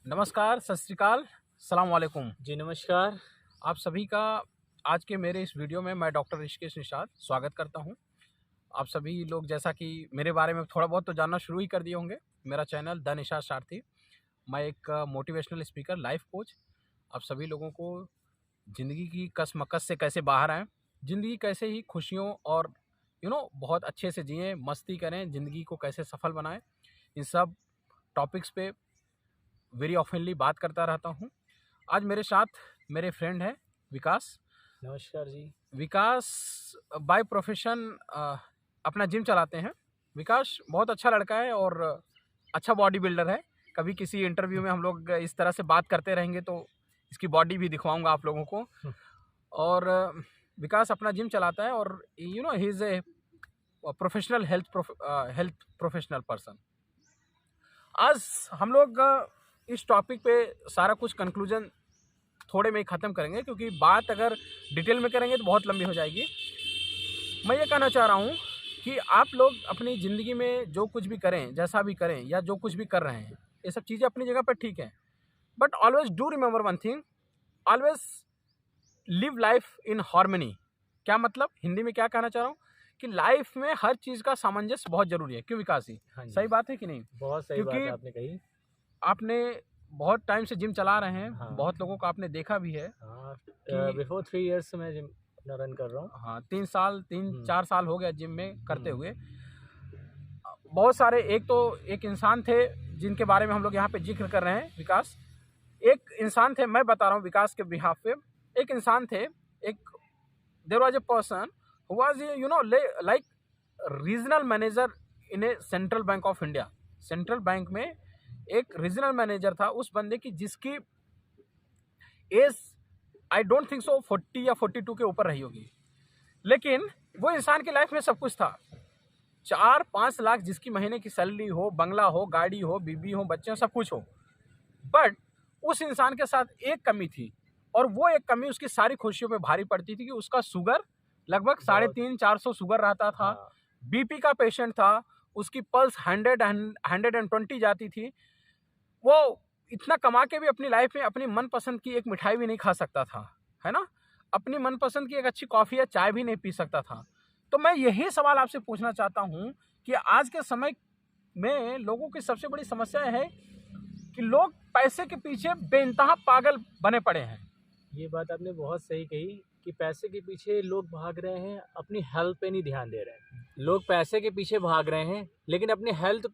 नमस्कार, सत श्री अकाल, सलाम वालेकुम। जी नमस्कार। आप सभी का आज के मेरे इस वीडियो में मैं डॉक्टर ऋषिकेश निषाद स्वागत करता हूं। आप सभी लोग जैसा कि मेरे बारे में थोड़ा बहुत तो जानना शुरू ही कर दिए होंगे। मेरा चैनल द निषाद सारथी। मैं एक मोटिवेशनल स्पीकर, लाइफ कोच। आप सभी लोगों को ज़िंदगी की कस-मकस से कैसे बाहर आएँ, ज़िंदगी कैसे ही खुशियों और बहुत अच्छे से जिएँ, मस्ती करें, ज़िंदगी को कैसे सफल बनाएँ, इन सब टॉपिक्स पे वेरी ऑफनली बात करता रहता हूँ। आज मेरे साथ मेरे फ्रेंड हैं विकास। नमस्कार जी। विकास बाय प्रोफेशन अपना जिम चलाते हैं। विकास बहुत अच्छा लड़का है और अच्छा बॉडी बिल्डर है। कभी किसी इंटरव्यू में हम लोग इस तरह से बात करते रहेंगे तो इसकी बॉडी भी दिखवाऊंगा आप लोगों को। और विकास अपना जिम चलाता है और he is a professional health professional person. आज हम लोग इस टॉपिक पे सारा कुछ कंक्लूजन थोड़े में ही ख़त्म करेंगे, क्योंकि बात अगर डिटेल में करेंगे तो बहुत लंबी हो जाएगी। मैं ये कहना चाह रहा हूँ कि आप लोग अपनी ज़िंदगी में जो कुछ भी करें, जैसा भी करें या जो कुछ भी कर रहे हैं, ये सब चीज़ें अपनी जगह पर ठीक है, but always do remember one thing, always live life in harmony. क्या मतलब, हिंदी में क्या कहना चाह रहा हूँ कि लाइफ में हर चीज़ का सामंजस्य बहुत ज़रूरी है। क्यों विकास जी? हाँ जी। सही बात है कि नहीं? बहुत सही बात क्योंकि आपने कही। आपने बहुत टाइम से जिम चला रहे हैं। हाँ। बहुत लोगों को आपने देखा भी है हाँ, कि बिफोर 3 इयर्स से मैं जिम अपना रन कर रहा हूँ। हाँ, 3-4 साल हो गया जिम में करते हुए। बहुत सारे एक इंसान थे जिनके बारे में हम लोग यहाँ पे जिक्र कर रहे हैं विकास। एक इंसान थे, मैं बता रहा हूँ विकास के बिहाफ पे। एक इंसान थे, एक there was a person who was like regional manager in a Central Bank of India. Central Bank में एक रीजनल मैनेजर था उस बंदे की, जिसकी age I don't think so 40 या 42 के ऊपर रही होगी। लेकिन वो इंसान की लाइफ में सब कुछ था। 4-5 लाख जिसकी महीने की सैलरी हो, बंगला हो, गाड़ी हो, बीबी हो, बच्चे हो, सब कुछ हो। बट उस इंसान के साथ एक कमी थी, और वो एक कमी उसकी सारी खुशियों पे भारी पड़ती थी कि उसका शुगर लगभग 350-400 शुगर रहता था। हाँ। बीपी का पेशेंट था, उसकी पल्स 120 जाती थी। वो इतना कमा के भी अपनी लाइफ में अपनी मनपसंद की एक मिठाई भी नहीं खा सकता था, है ना? अपनी मनपसंद की एक अच्छी कॉफ़ी या चाय भी नहीं पी सकता था। तो मैं यही सवाल आपसे पूछना चाहता हूँ कि आज के समय में लोगों की सबसे बड़ी समस्या है कि लोग पैसे के पीछे बेइंतहा पागल बने पड़े हैं। ये बात आपने बहुत सही कही कि पैसे के पीछे लोग भाग रहे हैं, अपनी हेल्थ पे नहीं ध्यान दे रहे हैं। लोग पैसे के पीछे भाग रहे हैं, लेकिन अपनी हेल्थ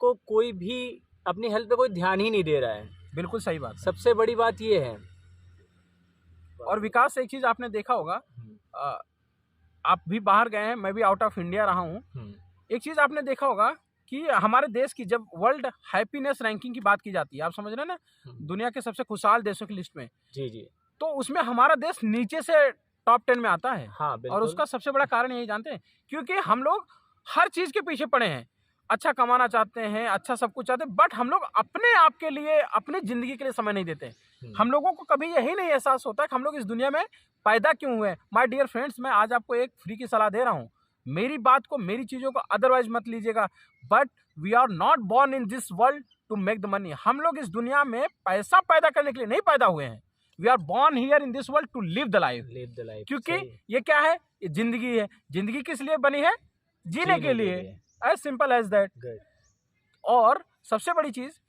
पे कोई ध्यान ही नहीं दे रहा है। बिल्कुल सही बात है। सबसे बड़ी बात ये है। और विकास, एक चीज़ आपने देखा होगा, आप भी बाहर गए हैं, मैं भी आउट ऑफ इंडिया रहा हूँ। एक चीज़ आपने देखा होगा कि हमारे देश की जब वर्ल्ड हैप्पीनेस रैंकिंग की बात की जाती है, आप समझ रहे हैं ना, दुनिया के सबसे खुशहाल देशों की लिस्ट में, जी जी, तो उसमें हमारा देश नीचे से टॉप 10 में आता है। हाँ बिल्कुल। और उसका सबसे बड़ा कारण यही जानते हैं, क्योंकि हम लोग हर चीज़ के पीछे पड़े हैं। अच्छा कमाना चाहते हैं, अच्छा सब कुछ चाहते हैं, बट हम लोग अपने आप के लिए, अपनी ज़िंदगी के लिए समय नहीं देते। हम लोगों को कभी यही नहीं एहसास होता कि हम लोग इस दुनिया में पैदा क्यों हुए। माय डियर फ्रेंड्स, मैं आज आपको एक फ्री की सलाह दे रहा हूँ। मेरी बात को, मेरी चीज़ों को अदरवाइज मत लीजिएगा, but we are not born in this world to make the money. हम लोग इस दुनिया में पैसा पैदा करने के लिए नहीं पैदा हुए हैं। We are born here in this world to live the life. क्योंकि ये क्या है, ये जिंदगी है। जिंदगी किस लिए बनी है? जीने के लिए। As simple as that. और सबसे बड़ी चीज,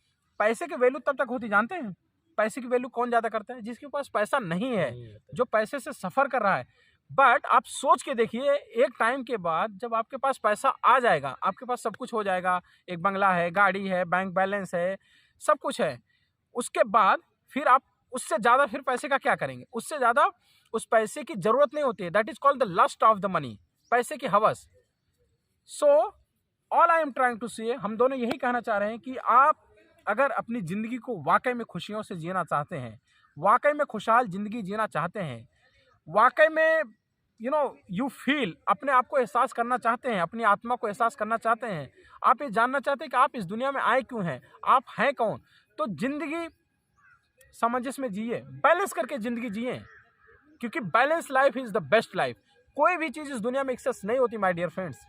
पैसे की वैल्यू तब तक होती, जानते हैं? पैसे की वैल्यू कौन ज्यादा करता है? जिसके पास पैसा नहीं है, जो पैसे से सफर कर रहा है। बट आप सोच के देखिए, एक टाइम के बाद जब आपके पास पैसा आ जाएगा, आपके पास सब कुछ हो जाएगा, एक बंगला है, गाड़ी है, बैंक बैलेंस है, सब कुछ है, उसके बाद फिर आप उससे ज़्यादा फिर पैसे का क्या करेंगे? उससे ज़्यादा उस पैसे की ज़रूरत नहीं होती है। That is called the lust of the money, पैसे की हवस। So all I am trying to say, हम दोनों यही कहना चाह रहे हैं कि आप अगर अपनी ज़िंदगी को वाकई में खुशियों से जीना चाहते हैं, वाकई में खुशहाल ज़िंदगी जीना चाहते हैं, वाकई में यू फील, अपने आप को एहसास करना चाहते हैं, अपनी आत्मा को एहसास करना चाहते हैं, आप ये जानना चाहते हैं कि आप इस दुनिया में आए क्यों हैं, आप हैं कौन, तो ज़िंदगी सामंजस्य में जिए, बैलेंस करके ज़िंदगी जिए, क्योंकि balance life is the best life. कोई भी चीज़ इस दुनिया में एक्सेस नहीं होती माय डियर फ्रेंड्स।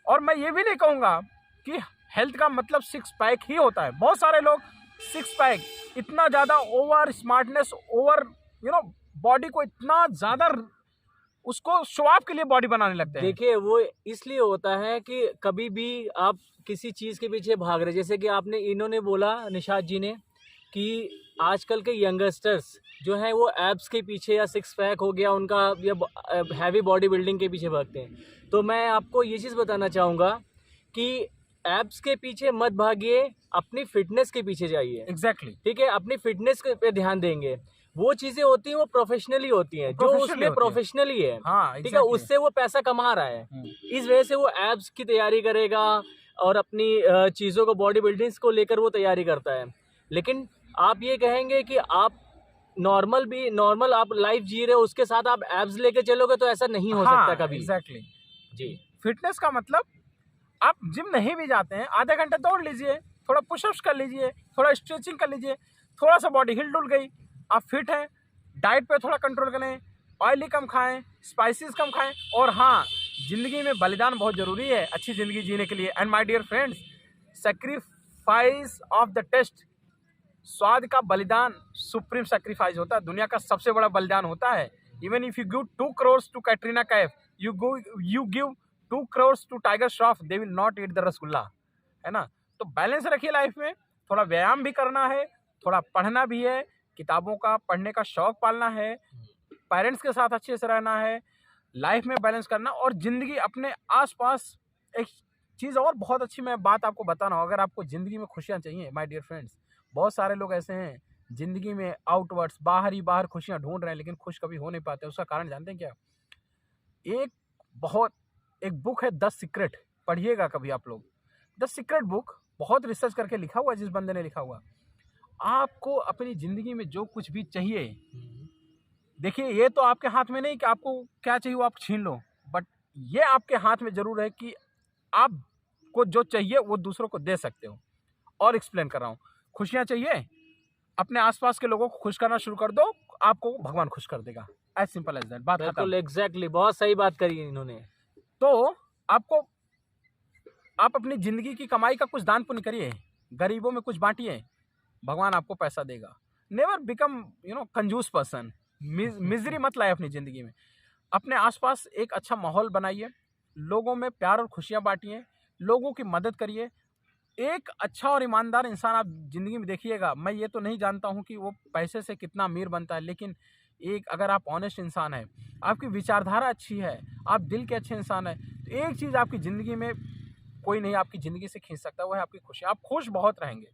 और मैं ये भी नहीं कहूँगा कि हेल्थ का मतलब 6 पैक ही होता है। बहुत सारे लोग सिक्स पैक, इतना ज़्यादा ओवर स्मार्टनेस, ओवर बॉडी को इतना ज़्यादा उसको शो ऑफ के लिए बॉडी बनाने लगते हैं। देखिए वो इसलिए होता है कि कभी भी आप किसी चीज़ के पीछे भाग रहे, जैसे कि आपने इन्होंने बोला निशात जी ने कि आजकल के यंगस्टर्स जो हैं वो एब्स के पीछे या सिक्स पैक हो गया उनका या हैवी बॉडी बिल्डिंग के पीछे भागते हैं। तो मैं आपको ये चीज़ बताना चाहूँगा कि एब्स के पीछे मत भागिए, अपनी फिटनेस के पीछे जाइए। एग्जैक्टली ठीक है, अपनी फिटनेस पे ध्यान देंगे। वो चीज़ें होती हैं वो प्रोफेशनली होती हैं, जो उसमें प्रोफेशनली है। हाँ, ठीक है, उससे वो पैसा कमा रहा है, इस वजह से वो एब्स की तैयारी करेगा और अपनी चीज़ों को, बॉडी बिल्डिंग्स को लेकर वो तैयारी करता है। लेकिन आप ये कहेंगे कि आप नॉर्मल आप लाइफ जी रहे हो, उसके साथ आप एब्स लेके चलोगे तो ऐसा नहीं हो सकता कभी। एग्जैक्टली जी, फिटनेस का मतलब आप जिम नहीं भी जाते हैं, आधे घंटे दौड़ लीजिए, थोड़ा पुशअप्स कर लीजिए, थोड़ा स्ट्रेचिंग कर लीजिए, थोड़ा सा बॉडी हिल डुल गई, आप फिट हैं। डाइट पे थोड़ा कंट्रोल करें, ऑयली कम खाएं, स्पाइसेस कम खाएं। और हाँ, ज़िंदगी में बलिदान बहुत ज़रूरी है अच्छी ज़िंदगी जीने के लिए। And my dear friends, sacrifice of the taste, स्वाद का बलिदान सुप्रीम सेक्रीफाइस होता है, दुनिया का सबसे बड़ा बलिदान होता है। Even if you give 2 crore to Katrina Kaif, you give 2 crore to Tiger Shroff, they will not eat the rasgulla, है ना। तो बैलेंस रखिए लाइफ में, थोड़ा व्यायाम भी करना है, थोड़ा पढ़ना भी है, किताबों का पढ़ने का शौक पालना है, पेरेंट्स के साथ अच्छे से रहना है, लाइफ में बैलेंस करना, और ज़िंदगी अपने आसपास। एक चीज़ और बहुत अच्छी मैं बात आपको बताना हूँ, अगर आपको ज़िंदगी में खुशियाँ चाहिए माय डियर फ्रेंड्स, बहुत सारे लोग ऐसे हैं ज़िंदगी में आउटवर्ड्स बाहर खुशियाँ ढूंढ रहे हैं लेकिन खुश कभी हो नहीं पाते। उसका कारण जानते हैं क्या? एक बुक है द सीक्रेट, पढ़िएगा कभी आप लोग। द सीक्रेट बुक बहुत रिसर्च करके लिखा हुआ है, जिस बंदे ने लिखा हुआ। आपको अपनी ज़िंदगी में जो कुछ भी चाहिए, देखिए ये तो आपके हाथ में नहीं कि आपको क्या चाहिए वो आप छीन लो, बट ये आपके हाथ में ज़रूर है कि आपको जो चाहिए वो दूसरों को दे सकते हो। और एक्सप्लेन कर रहा हूँ, खुशियाँ चाहिए, अपने आसपास के लोगों को खुश करना शुरू कर दो, आपको भगवान खुश कर देगा। एज सिंपल एज दैट, बात खत्म। बिल्कुल एग्जैक्टली, बहुत सही बात करी इन्होंने। तो आप अपनी ज़िंदगी की कमाई का कुछ दान पुण्य करिए, गरीबों में कुछ बांटिए, भगवान आपको पैसा देगा। नेवर बिकम कंजूस पर्सन, मिजरी मत लाए अपनी ज़िंदगी में। अपने आसपास एक अच्छा माहौल बनाइए, लोगों में प्यार और खुशियाँ बांटिए, लोगों की मदद करिए। एक अच्छा और ईमानदार इंसान आप ज़िंदगी में देखिएगा। मैं ये तो नहीं जानता हूँ कि वो पैसे से कितना अमीर बनता है, लेकिन अगर आप ऑनेस्ट इंसान हैं, आपकी विचारधारा अच्छी है, आप दिल के अच्छे इंसान हैं, तो एक चीज़ आपकी ज़िंदगी में कोई नहीं आपकी ज़िंदगी से खींच सकता, वो है आपकी खुशी। आप खुश बहुत रहेंगे।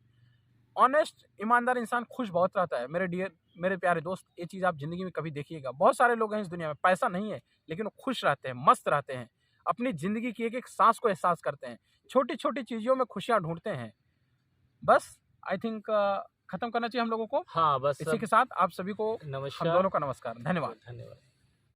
ऑनेस्ट ईमानदार इंसान खुश बहुत रहता है। मेरे प्यारे दोस्त, ये चीज़ आप ज़िंदगी में कभी देखिएगा। बहुत सारे लोग हैं इस दुनिया में, पैसा नहीं है लेकिन वो खुश रहते हैं, मस्त रहते हैं, अपनी ज़िंदगी की एक एक सांस को एहसास करते हैं, छोटी छोटी चीज़ों में खुशियाँ ढूंढते हैं। बस आई थिंक ख़त्म करना चाहिए हम लोगों को। हाँ, बस इसी के साथ आप सभी को हम नमस्कार, दोनों का नमस्कार, धन्यवाद। धन्यवाद।